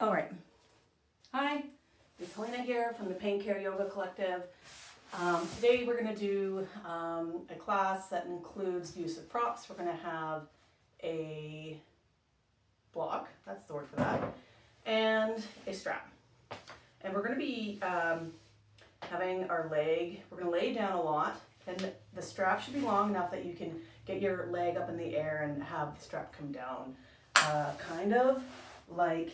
All right. Hi, it's Helena here from the Pain Care Yoga Collective. Today we're going to do a class that includes use of props. We're going to have a block, that's the word for that, and a strap. And we're going to be having our leg, we're going to lay down a lot, and the strap should be long enough that you can get your leg up in the air and have the strap come down, kind of like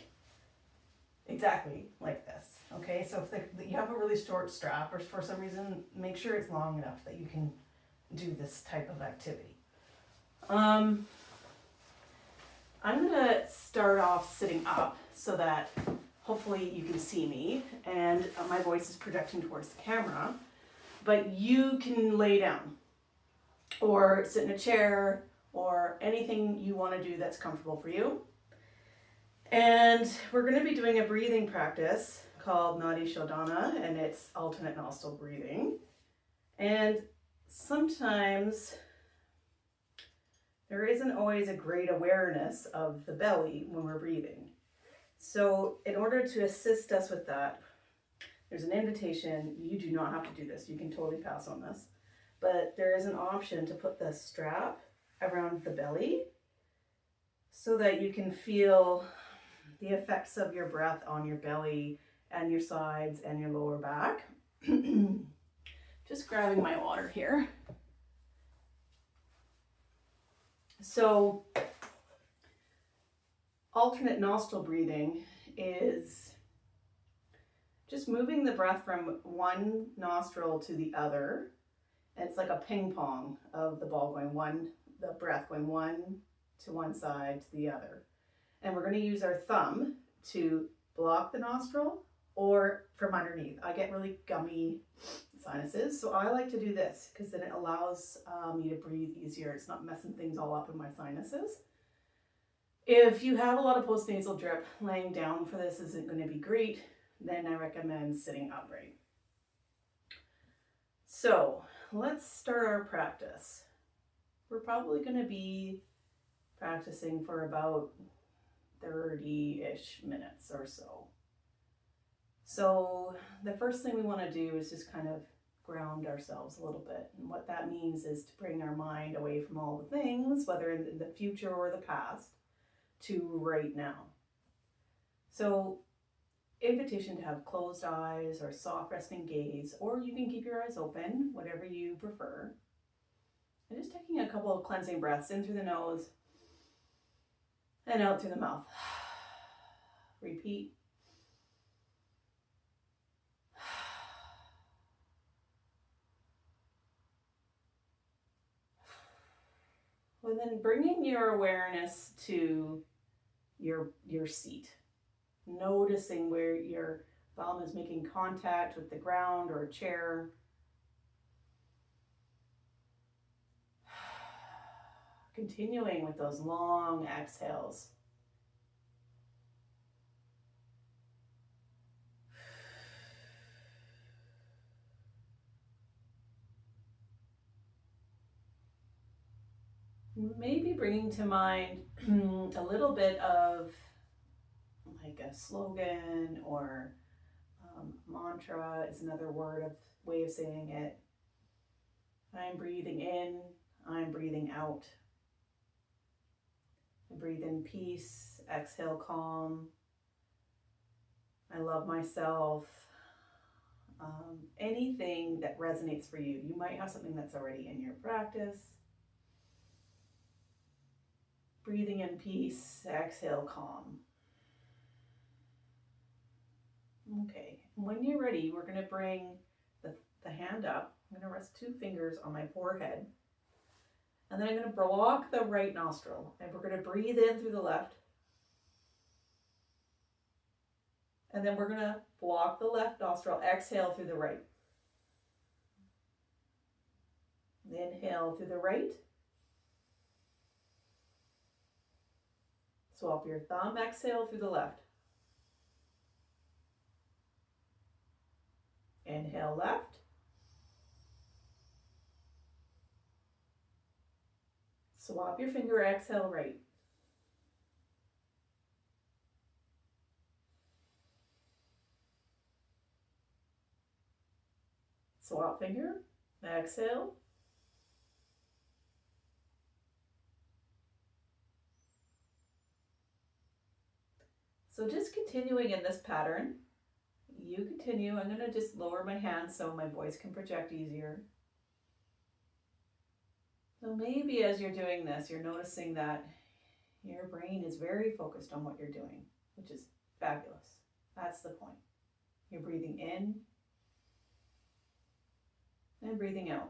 exactly like this. Okay, so if you have a really short strap or for some reason, make sure it's long enough that you can do this type of activity. I'm gonna start off sitting up so that hopefully you can see me and my voice is projecting towards the camera, but you can lay down or sit in a chair or anything you want to do that's comfortable for you. And we're going to be doing a breathing practice called Nadi Shodhana, and it's alternate nostril breathing. And sometimes there isn't always a great awareness of the belly when we're breathing. So in order to assist us with that, there's an invitation. You do not have to do this. You can totally pass on this. But there is an option to put the strap around the belly so that you can feel the effects of your breath on your belly and your sides and your lower back. Just grabbing my water here. So alternate nostril breathing is just moving the breath from one nostril to the other. And it's like a ping pong of the ball going the breath going one to one side to the other. And we're going to use our thumb to block the nostril or from underneath. I get really gummy sinuses, so I like to do this because then it allows me to breathe easier. It's not messing things all up in my sinuses. If you have a lot of postnasal drip, laying down for this isn't going to be great. Then I recommend sitting upright. So let's start our practice. We're probably going to be practicing for about 30-ish minutes or so. So the first thing we want to do is just kind of ground ourselves a little bit. And what that means is to bring our mind away from all the things, whether in the future or the past, to right now. So invitation to have closed eyes or soft resting gaze, or you can keep your eyes open, whatever you prefer. And just taking a couple of cleansing breaths in through the nose and out through the mouth. Repeat. And then bringing your awareness to your seat. Noticing where your thumb is making contact with the ground or a chair. Continuing with those long exhales. Maybe bringing to mind a little bit of like a slogan or mantra is another way of saying it. I'm breathing in, I'm breathing out. I breathe in peace, exhale calm. I love myself. Anything that resonates for you. You might have something that's already in your practice. Breathing in peace, exhale calm. Okay, when you're ready, we're going to bring the hand up. I'm going to rest 2 fingers on my forehead. And then I'm going to block the right nostril. And we're going to breathe in through the left. And then we're going to block the left nostril, exhale through the right. Inhale through the right. Swap your thumb, exhale through the left. Inhale left. Swap your finger, exhale right. Swap finger, exhale. So just continuing in this pattern. You continue. I'm going to just lower my hands so my voice can project easier. So maybe as you're doing this, you're noticing that your brain is very focused on what you're doing, which is fabulous. That's the point. You're breathing in and breathing out.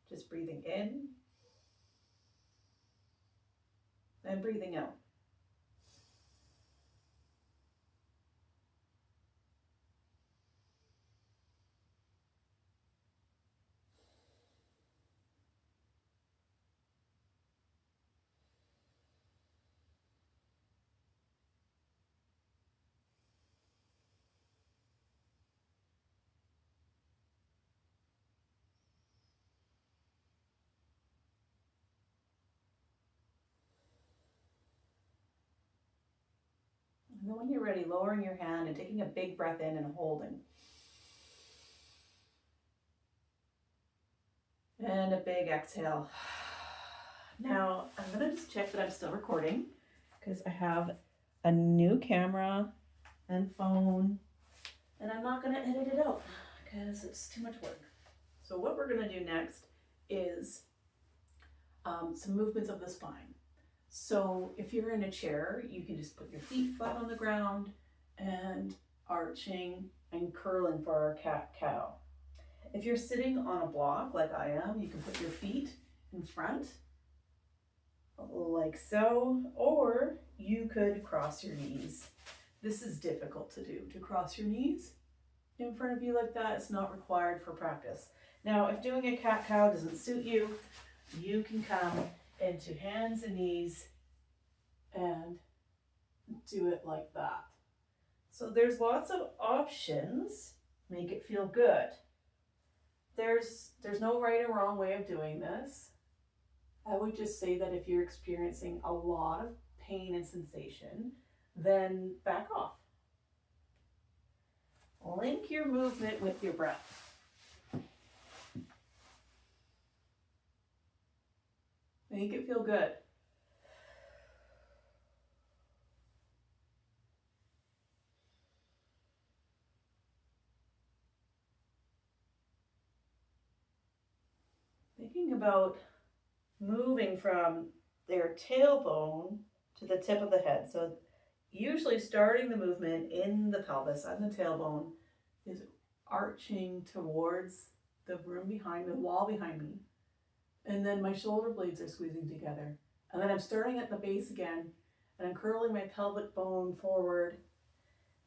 Just breathing in and breathing out. And then when you're ready, lowering your hand and taking a big breath in and holding. And a big exhale. Now, I'm going to just check that I'm still recording because I have a new camera and phone, and I'm not going to edit it out because it's too much work. So what we're going to do next is some movements of the spine. So if you're in a chair, you can just put your feet flat on the ground and arching and curling for our cat-cow. If you're sitting on a block like I am, you can put your feet in front like so, or you could cross your knees. This is difficult to do, to cross your knees in front of you like that. It's not required for practice. Now, if doing a cat-cow doesn't suit you, you can come into hands and knees and do it like that. So there's lots of options. Make it feel good. There's no right or wrong way of doing this. I would just say that if you're experiencing a lot of pain and sensation, then back off. Link your movement with your breath. Make it feel good. Thinking about moving from their tailbone to the tip of the head. So usually starting the movement in the pelvis and the tailbone is arching towards the room behind me, the wall behind me. And then my shoulder blades are squeezing together. And then I'm starting at the base again, and I'm curling my pelvic bone forward,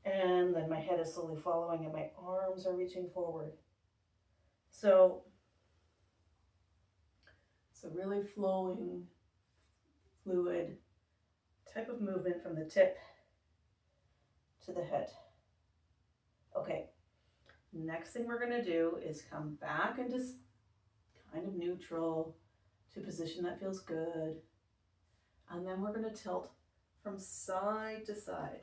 and then my head is slowly following and my arms are reaching forward. So really flowing, fluid type of movement from the tip to the head. Okay, next thing we're gonna do is come back into kind of neutral to a position that feels good. And then we're gonna tilt from side to side.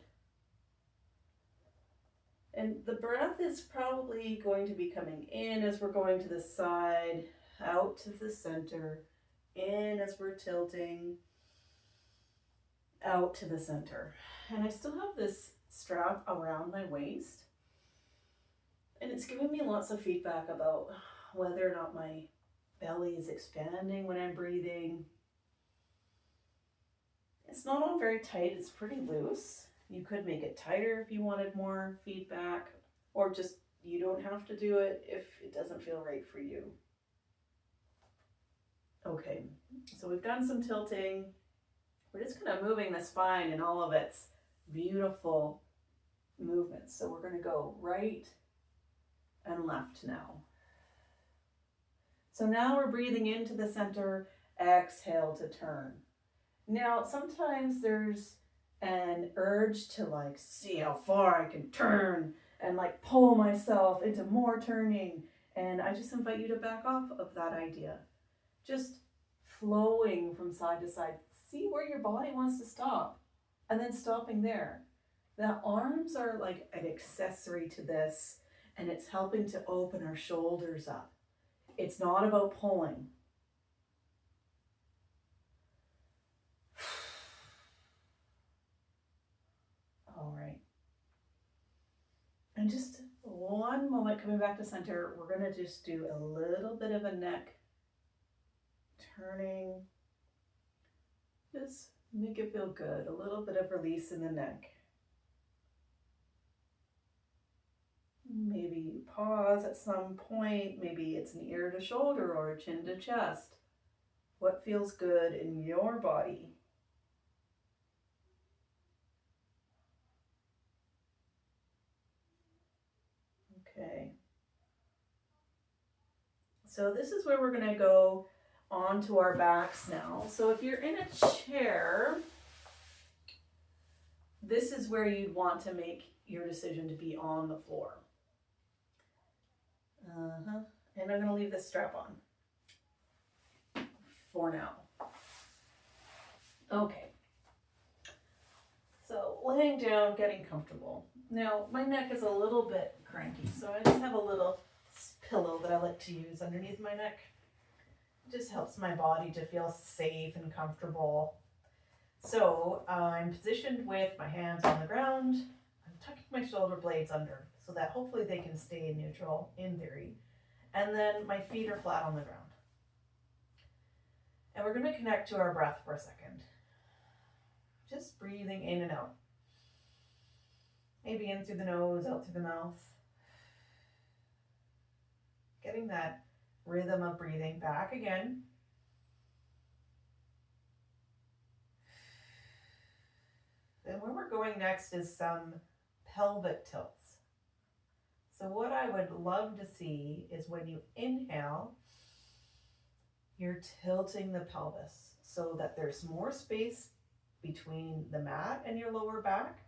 And the breath is probably going to be coming in as we're going to the side, out to the center, in as we're tilting, out to the center. And I still have this strap around my waist, and it's giving me lots of feedback about whether or not my belly is expanding when I'm breathing. It's not all very tight, it's pretty loose. You could make it tighter if you wanted more feedback, or just you don't have to do it if it doesn't feel right for you. Okay, so we've done some tilting. We're just kind of moving the spine in all of its beautiful movements. So we're going to go right and left now. So now we're breathing into the center, exhale to turn. Now, sometimes there's an urge to like see how far I can turn and like pull myself into more turning. And I just invite you to back off of that idea. Just flowing from side to side. See where your body wants to stop and then stopping there. The arms are like an accessory to this, and it's helping to open our shoulders up. It's not about pulling. All right. And just one moment coming back to center, we're going to just do a little bit of a neck turning. Just make it feel good. A little bit of release in the neck. Maybe pause at some point. Maybe it's an ear to shoulder or a chin to chest. What feels good in your body? Okay. So this is where we're going to go onto our backs now. So if you're in a chair, this is where you'd want to make your decision to be on the floor. And I'm going to leave this strap on for now. Okay. So laying down, getting comfortable. Now my neck is a little bit cranky, so I just have a little pillow that I like to use underneath my neck. It just helps my body to feel safe and comfortable. So I'm positioned with my hands on the ground. I'm tucking my shoulder blades under so that hopefully they can stay neutral in theory. And then my feet are flat on the ground. And we're going to connect to our breath for a second. Just breathing in and out. Maybe in through the nose, out through the mouth. Getting that rhythm of breathing back again. And where we're going next is some pelvic tilts. So what I would love to see is when you inhale, you're tilting the pelvis so that there's more space between the mat and your lower back.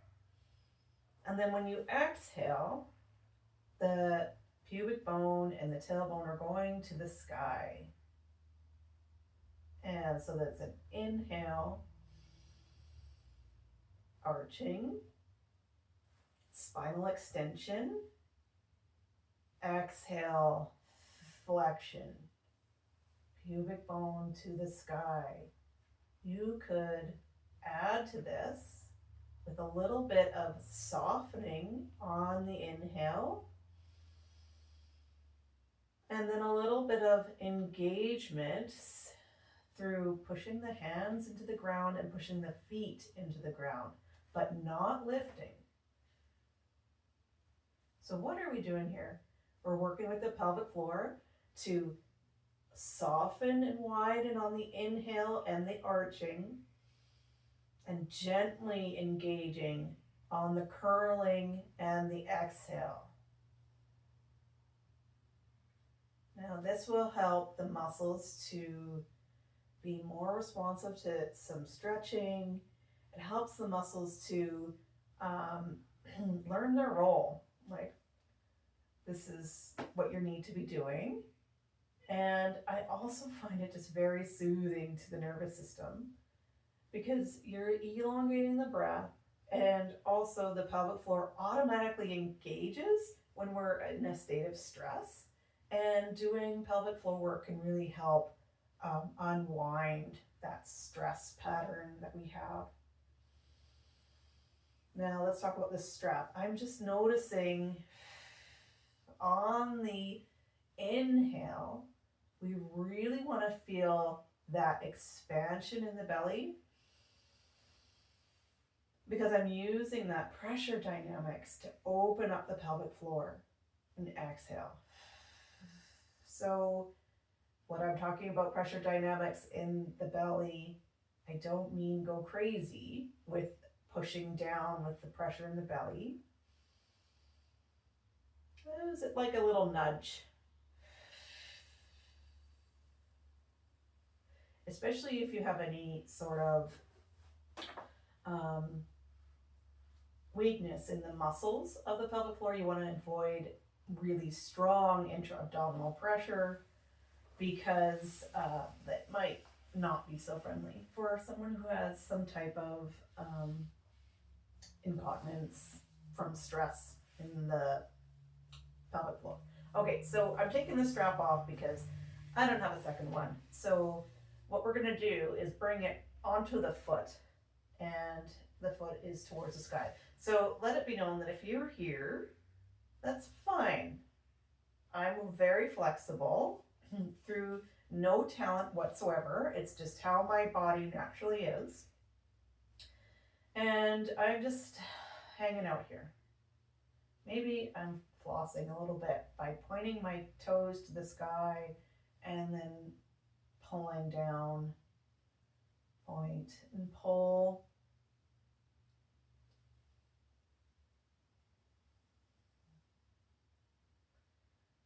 And then when you exhale, the pubic bone and the tailbone are going to the sky. And so that's an inhale, arching, spinal extension, exhale, flexion, pubic bone to the sky. You could add to this with a little bit of softening on the inhale, and then a little bit of engagement through pushing the hands into the ground and pushing the feet into the ground, but not lifting. So what are we doing here? We're working with the pelvic floor to soften and widen on the inhale and the arching, and gently engaging on the curling and the exhale. Now this will help the muscles to be more responsive to some stretching. It helps the muscles to learn their role. Like, this is what you need to be doing. And I also find it just very soothing to the nervous system because you're elongating the breath, and also the pelvic floor automatically engages when we're in a state of stress. And doing pelvic floor work can really help unwind that stress pattern that we have. Now let's talk about this strap. I'm just noticing on the inhale, we really want to feel that expansion in the belly, because I'm using that pressure dynamics to open up the pelvic floor. And exhale. So when I'm talking about pressure dynamics in the belly, I don't mean go crazy with pushing down with the pressure in the belly. Is it like a little nudge? Especially if you have any sort of weakness in the muscles of the pelvic floor, you want to avoid really strong intra-abdominal pressure, because that might not be so friendly for someone who has some type of incontinence from stress in the pelvic floor. Okay, so I'm taking the strap off because I don't have a second one. So what we're gonna do is bring it onto the foot, and the foot is towards the sky. So let it be known that if you're here, that's fine. I'm very flexible through no talent whatsoever. It's just how my body naturally is. And I'm just hanging out here. Maybe I'm flossing a little bit by pointing my toes to the sky and then pulling down, point and pull.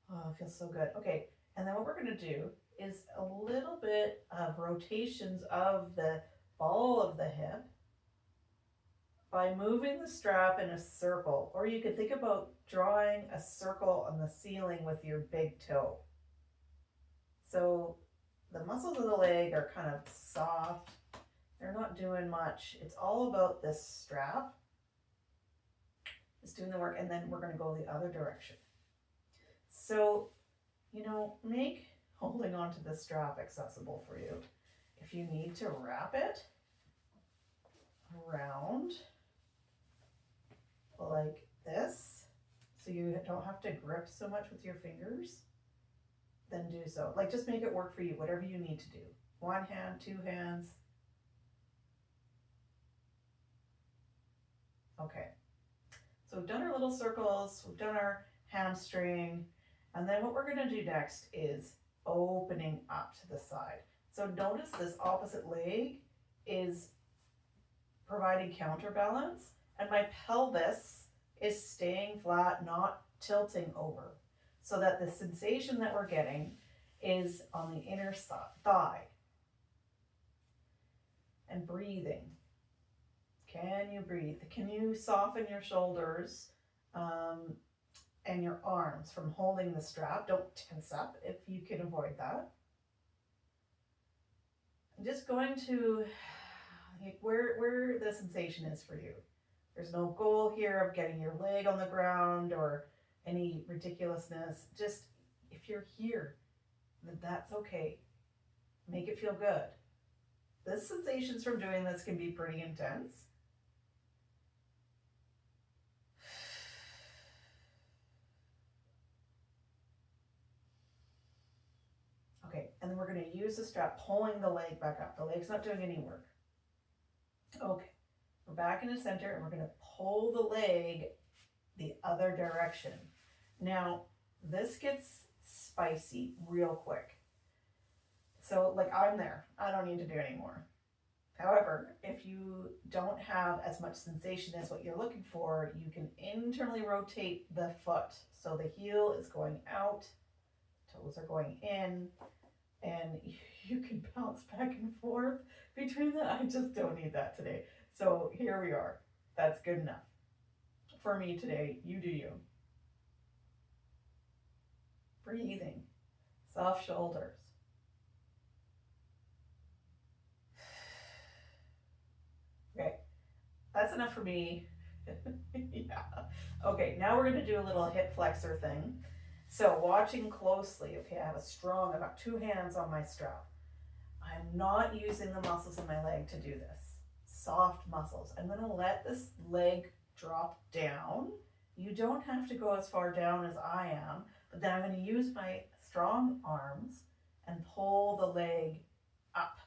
Oh, it feels so good. Okay, and then what we're going to do is a little bit of rotations of the ball of the hip by moving the strap in a circle, or you could think about drawing a circle on the ceiling with your big toe. So the muscles of the leg are kind of soft. They're not doing much. It's all about this strap. It's doing the work, and then we're going to go the other direction. So, make holding onto the strap accessible for you. If you need to wrap it around like this, so you don't have to grip so much with your fingers, then do so. Like, just make it work for you, whatever you need to do. 1 hand, 2 hands. Okay. So we've done our little circles, we've done our hamstring, and then what we're going to do next is opening up to the side. So notice this opposite leg is providing counterbalance, and my pelvis is staying flat, not tilting over, so that the sensation that we're getting is on the inner thigh. And breathing. Can you breathe? Can you soften your shoulders and your arms from holding the strap? Don't tense up if you can avoid that. I'm just going to where the sensation is for you. There's no goal here of getting your leg on the ground or any ridiculousness. Just if you're here, then that's okay. Make it feel good. The sensations from doing this can be pretty intense. Okay, and then we're going to use the strap, pulling the leg back up. The leg's not doing any work. Okay, we're back in the center, and we're going to pull the leg the other direction. Now, this gets spicy real quick. So, like, I'm there. I don't need to do any more. However, if you don't have as much sensation as what you're looking for, you can internally rotate the foot. So the heel is going out, toes are going in, and you can bounce back and forth between them. I just don't need that today. So here we are. That's good enough for me today. You do you. Breathing, soft shoulders. Okay, that's enough for me. Yeah. Okay, now we're going to do a little hip flexor thing. So watching closely, okay, I've got 2 hands on my strap. I'm not using the muscles in my leg to do this. Soft muscles. I'm going to let this leg drop down. You don't have to go as far down as I am, but then I'm going to use my strong arms and pull the leg up.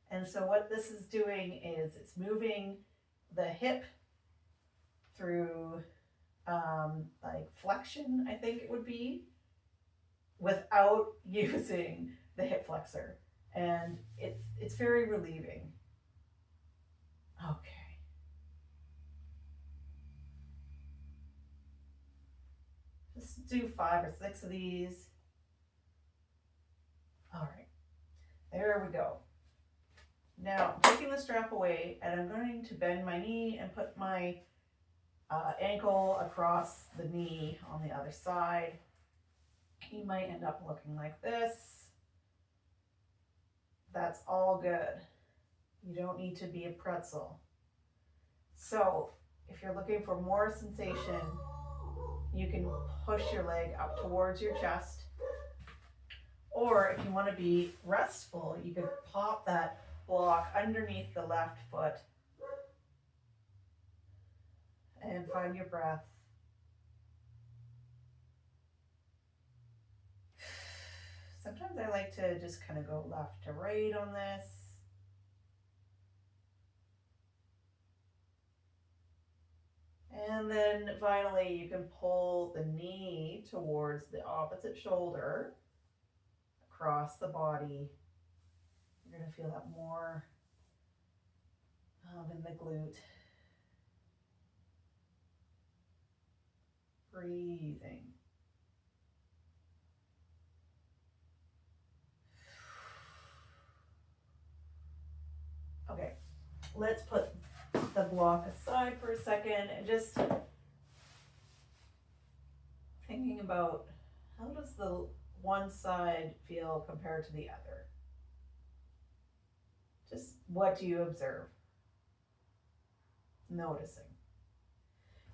And so what this is doing is it's moving the hip through like flexion, I think it would be, without using the hip flexor. And it's very relieving. Okay. Just do 5 or 6 of these. All right. There we go. Now, I'm taking the strap away, and I'm going to bend my knee and put my ankle across the knee on the other side. You might end up looking like this. That's all good. You don't need to be a pretzel. So If you're looking for more sensation, you can push your leg up towards your chest. Or if you want to be restful, you could pop that block underneath the left foot and find your breath. Sometimes I like to just kind of go left to right on this. And then finally, you can pull the knee towards the opposite shoulder across the body. You're going to feel that more in the glute. Breathing. Okay, let's put the block aside for a second and just thinking about how does the one side feel compared to the other? Just what do you observe? Noticing.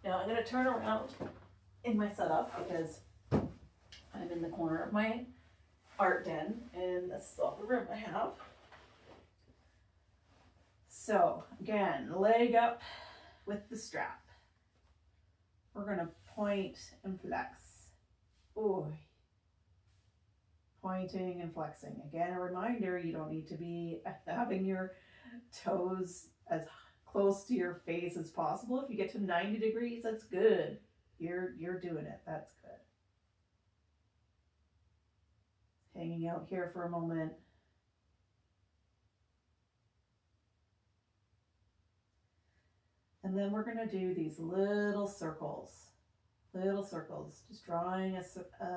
Now I'm going to turn around in my setup because I'm in the corner of my art den and this is all the room I have. So again, leg up with the strap. We're going to point and flex. Ooh. Pointing and flexing. Again, a reminder, you don't need to be having your toes as close to your face as possible. If you get to 90 degrees, that's good. You're doing it. That's good. Hanging out here for a moment. And then we're going to do these little circles. Little circles. Just drawing a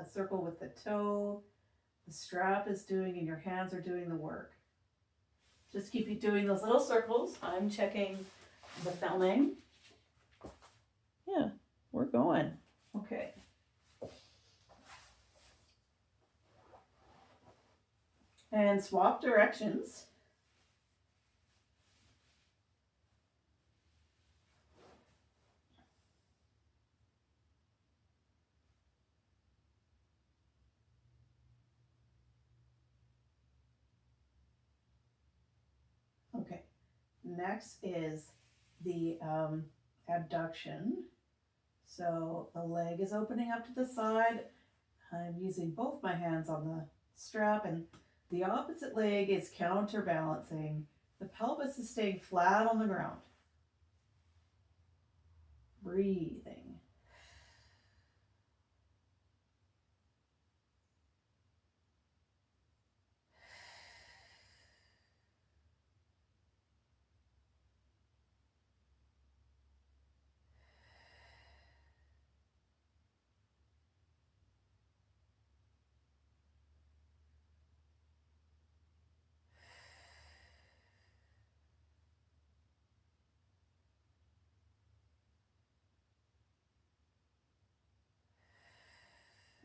circle with the toe. The strap is doing and your hands are doing the work. Just keep doing those little circles. I'm checking the filming. Yeah, we're going. Okay. And swap directions. Okay, next is the abduction. So the leg is opening up to the side. I'm using both my hands on the strap and the opposite leg is counterbalancing. The pelvis is staying flat on the ground. Breathing.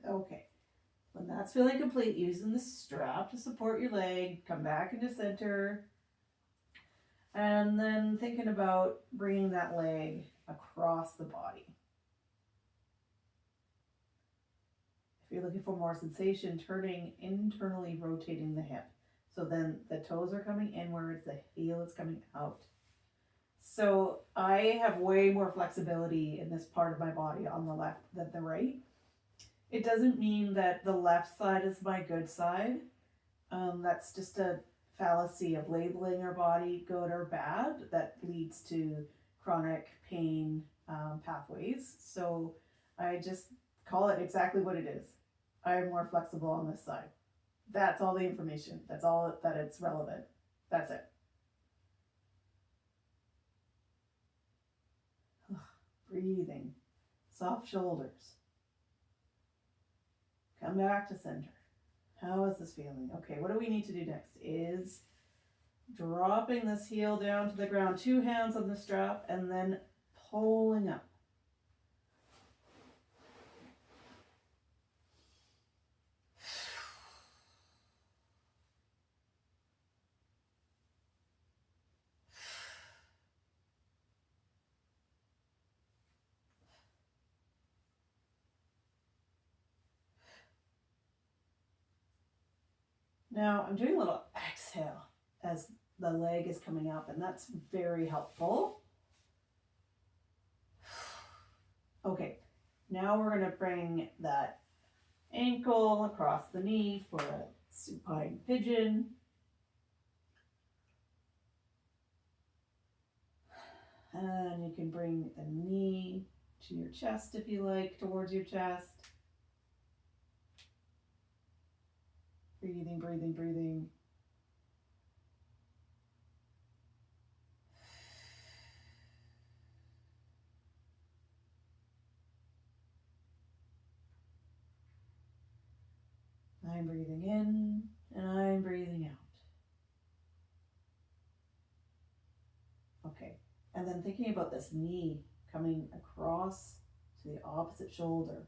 Okay, when that's feeling complete, using the strap to support your leg, come back into center. And then thinking about bringing that leg across the body. If you're looking for more sensation, turning internally, rotating the hip. So then the toes are coming inwards, the heel is coming out. So I have way more flexibility in this part of my body on the left than the right. It doesn't mean that the left side is my good side. That's just a fallacy of labeling our body good or bad that leads to chronic pain pathways. So I just call it exactly what it is. I'm more flexible on this side. That's all the information. That's all that it's relevant. That's it. Breathing. Soft shoulders. Come back to center. How is this feeling? Okay, what do we need to do next is dropping this heel down to the ground, 2 hands on the strap, and then pulling up. Now I'm doing a little exhale as the leg is coming up, and that's very helpful. Okay, now we're going to bring that ankle across the knee for a supine pigeon. And you can bring the knee to your chest if you like, towards your chest. Breathing, breathing, breathing. I'm breathing in and I'm breathing out. Okay, and then thinking about this knee coming across to the opposite shoulder.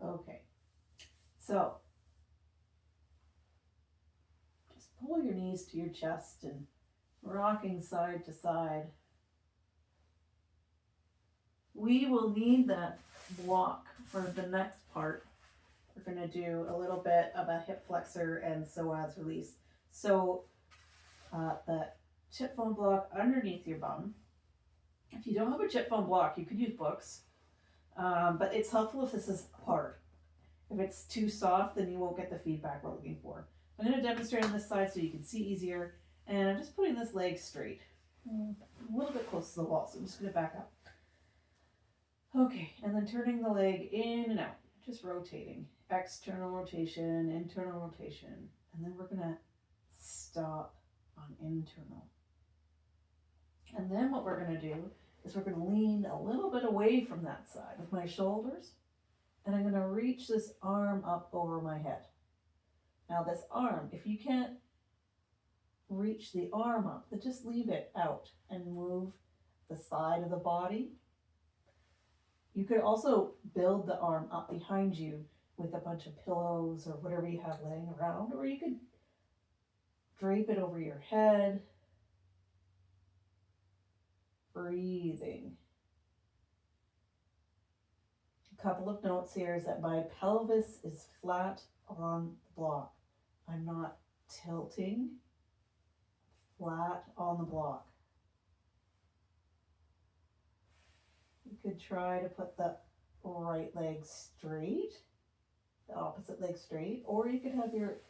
Okay, so just pull your knees to your chest and rocking side to side. We will need that block for the next part. We're going to do a little bit of a hip flexor and psoas release. So the chip foam block underneath your bum. If you don't have a chip foam block, you could use books, but it's helpful if this is hard. If it's too soft, then you won't get the feedback we're looking for. I'm going to demonstrate on this side so you can see easier, and I'm just putting this leg straight, a little bit close to the wall, so I'm just going to back up. Okay, and then turning the leg in and out, just rotating. External rotation, internal rotation, and then we're going to stop on internal. And then what we're going to do is we're going to lean a little bit away from that side with my shoulders, and I'm going to reach this arm up over my head. Now this arm, if you can't reach the arm up, then just leave it out and move the side of the body. You could also build the arm up behind you with a bunch of pillows or whatever you have laying around, or you could drape it over your head. Breathing. A couple of notes here is that my pelvis is flat on the block. I'm not tilting. Flat on the block. You could try to put the right leg straight, the opposite leg straight, or you could have your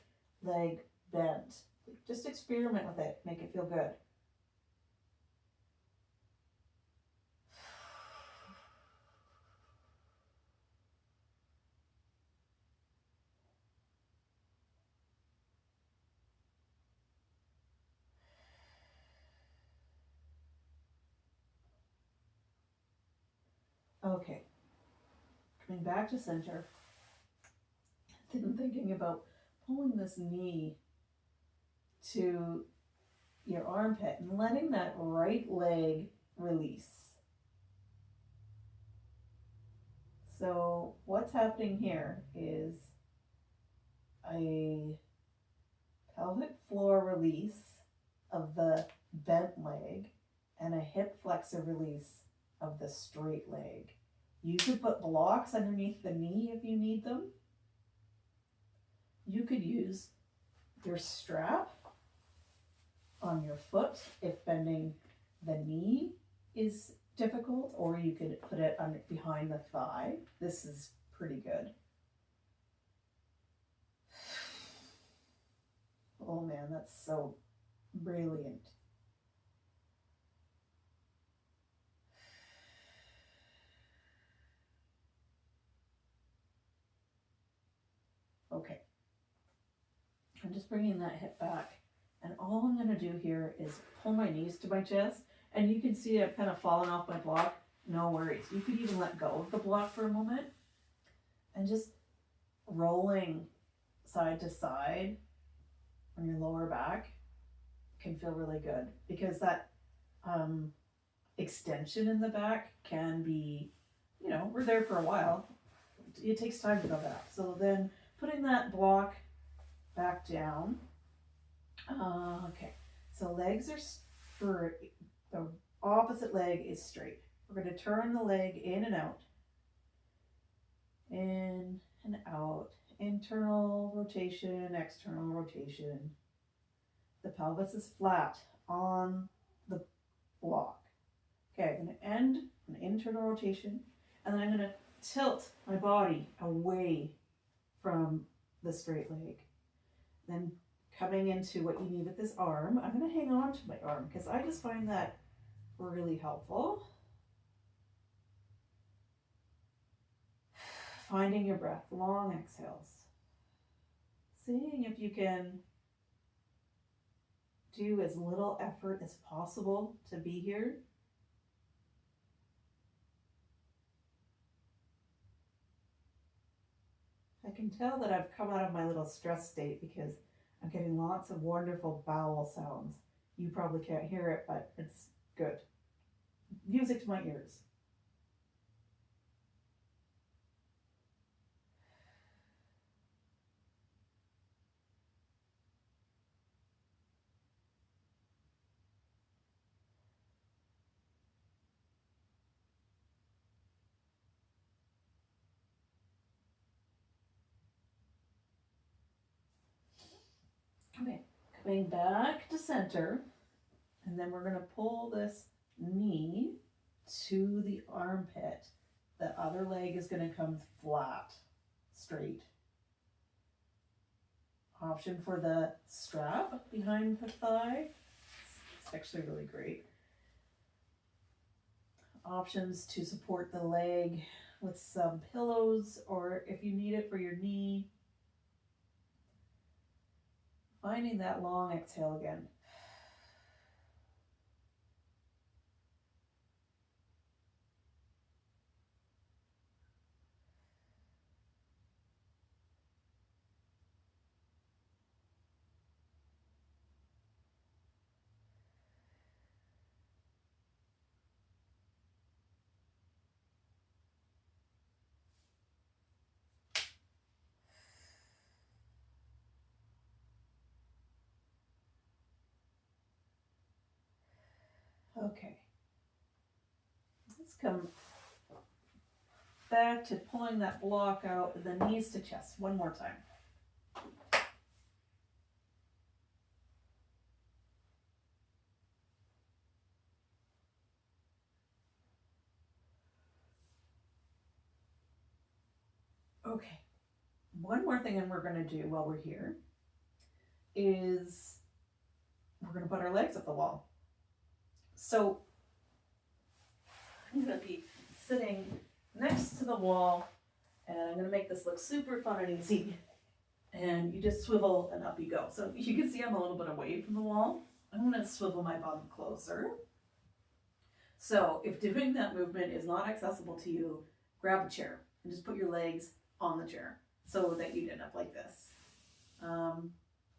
leg bent. Just experiment with it. Make it feel good. Okay, coming back to center, then thinking about pulling this knee to your armpit and letting that right leg release. So what's happening here is a pelvic floor release of the bent leg and a hip flexor release of the straight leg. You could put blocks underneath the knee if you need them. You could use your strap on your foot if bending the knee is difficult, or you could put it behind the thigh. This is pretty good. Oh man, that's so brilliant. Okay, I'm just bringing that hip back, and all I'm going to do here is pull my knees to my chest, and you can see I've kind of fallen off my block. No worries. You could even let go of the block for a moment, and just rolling side to side on your lower back can feel really good, because that extension in the back can be, we're there for a while. it takes time to go back. So then putting that block back down. Okay, so legs are for the opposite leg is straight. We're going to turn the leg in and out, in and out, internal rotation, external rotation. The pelvis is flat on the block. Okay, I'm going to end an internal rotation, and then I'm going to tilt my body away from the straight leg. Then coming into what you need with this arm, I'm going to hang on to my arm because I just find that really helpful. Finding your breath, long exhales. Seeing if you can do as little effort as possible to be here. I can tell that I've come out of my little stress state because I'm getting lots of wonderful bowel sounds. You probably can't hear it, but it's good. Music to my ears. Okay, coming back to center, and then we're going to pull this knee to the armpit. The other leg is going to come flat, straight. Option for the strap behind the thigh. It's actually really great. Options to support the leg with some pillows, or if you need it for your knee. Finding that long exhale again. Okay. Let's come back to pulling that block out with the knees to chest one more time. Okay. One more thing we're going to do while we're here is we're going to put our legs up the wall. So I'm going to be sitting next to the wall, and I'm going to make this look super fun and easy. And you just swivel and up you go. So you can see I'm a little bit away from the wall. I'm going to swivel my bum closer. So if doing that movement is not accessible to you, grab a chair and just put your legs on the chair so that you'd end up like this.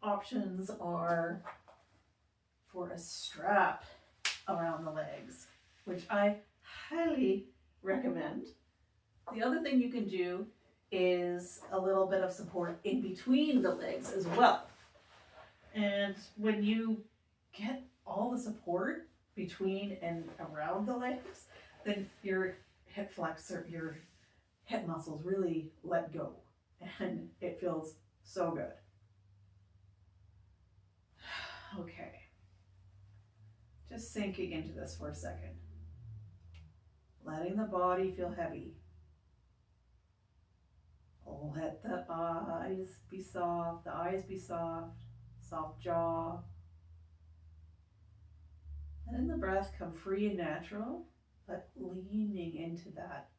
Options are for a strap around the legs, which I highly recommend. The other thing you can do is a little bit of support in between the legs as well. And when you get all the support between and around the legs, then your hip flexor, your hip muscles really let go, and it feels so good. Okay, just sinking into this for a second, letting the body feel heavy. Let the eyes be soft, soft jaw. Letting the breath come free and natural, but leaning into that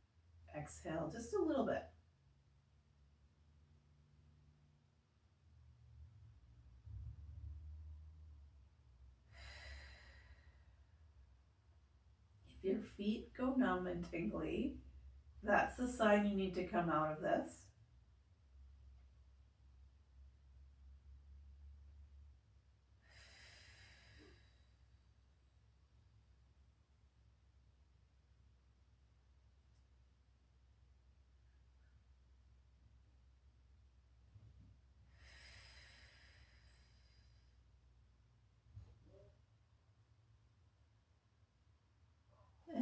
exhale just a little bit. If your feet go numb and tingly, that's the sign you need to come out of this.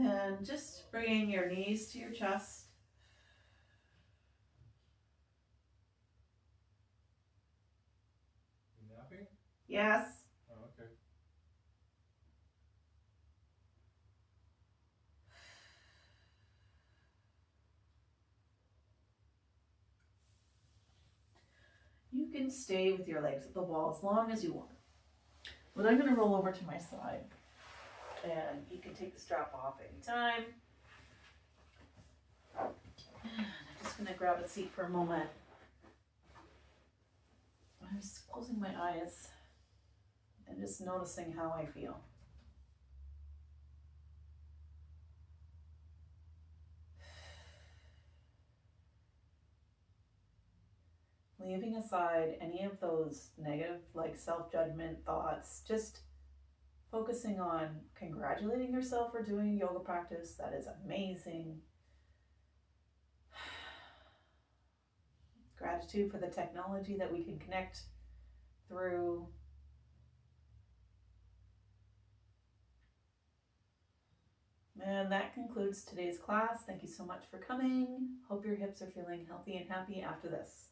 And just bringing your knees to your chest. You napping? Yes. Oh, okay. You can stay with your legs at the wall as long as you want. But I'm going to roll over to my side. And you can take the strap off anytime. I'm just going to grab a seat for a moment. I'm just closing my eyes and just noticing how I feel. Leaving aside any of those negative, like self-judgment thoughts, just focusing on congratulating yourself for doing yoga practice. That is amazing. Gratitude for the technology that we can connect through. And that concludes today's class. Thank you so much for coming. Hope your hips are feeling healthy and happy after this.